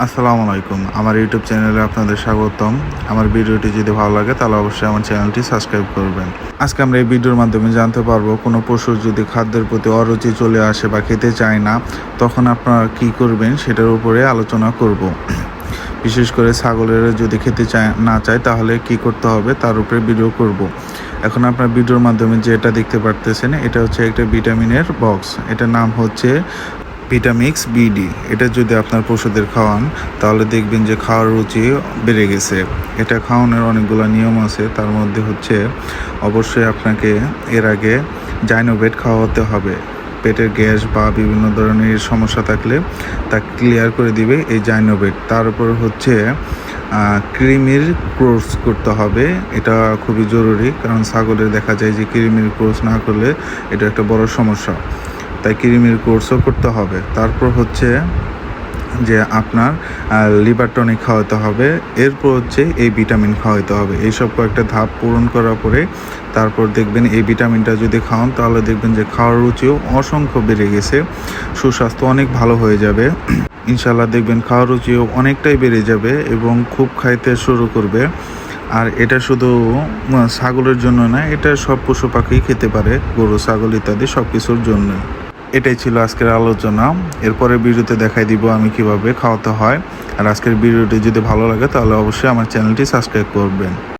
আসসালামু আলাইকুম। আমার ইউটিউব চ্যানেলে আপনাদের স্বাগতম। আমার ভিডিওটি যদি ভালো লাগে তাহলে অবশ্যই আমার চ্যানেলটি সাবস্ক্রাইব করবেন। আজকে আমরা এই ভিডিওর মাধ্যমে জানতে পারবো কোনো পশুর যদি খাদ্যের প্রতি অরুচি চলে আসে বা খেতে চায় না, তখন আপনারা কী করবেন সেটার উপরে আলোচনা করব। বিশেষ করে ছাগলের যদি খেতে না চায় তাহলে কি করতে হবে তার উপরে ভিডিও করব। এখন আপনার ভিডিওর মাধ্যমে যেটা দেখতে পারতেছেন এটা হচ্ছে একটা ভিটামিনের বক্স। এটার নাম হচ্ছে ভিটামিক্স বিডি। এটা যদি আপনার পশুদের খাওয়ান তাহলে দেখবেন যে খাওয়ার রুচি বেড়ে গেছে। এটা খাওয়ানোর অনেকগুলো নিয়ম আছে, তার মধ্যে হচ্ছে অবশ্যই আপনাকে এর আগে জাইনোভেট খাওয়াতে হবে। পেটের গ্যাস বা বিভিন্ন ধরনের সমস্যা থাকলে তা ক্লিয়ার করে দিবে এই জাইনোভেট। তার উপর হচ্ছে কৃমির কোর্স করতে হবে। এটা খুবই জরুরি, কারণ ছাগলের দেখা যায় যে কৃমির কোর্স না করলে এটা একটা বড় সমস্যা, তাই কৃমির কোর্সও করতে হবে। তারপর হচ্ছে যে আপনার লিভার টনিক খাওয়াতে হবে, এরপর হচ্ছে এই ভিটামিন খাওয়াতে হবে। এইসব কয়েকটা ধাপ পূরণ করার পরে তারপর দেখবেন এই ভিটামিনটা যদি খাওয়ান তাহলে দেখবেন যে খাওয়ার রুচিও অসংখ্য বেড়ে গেছে, সুস্বাস্থ্য অনেক ভালো হয়ে যাবে। ইনশাল্লাহ দেখবেন খাওয়ার রুচিও অনেকটাই বেড়ে যাবে এবং খুব খাইতে শুরু করবে। আর এটা শুধু ছাগলের জন্য না, এটা সব পশু পাখি খেতে পারে, গরু ছাগল ইত্যাদি সব কিছুর জন্য। এটাই ছিল আজকের আলোচনা। এরপরে ভিডিওতে দেখাই দিব আমি কিভাবে খাওয়াতে হয়। আর আজকের ভিডিওটি যদি ভালো লাগে তাহলে অবশ্যই আমার চ্যানেলটি সাবস্ক্রাইব করবেন।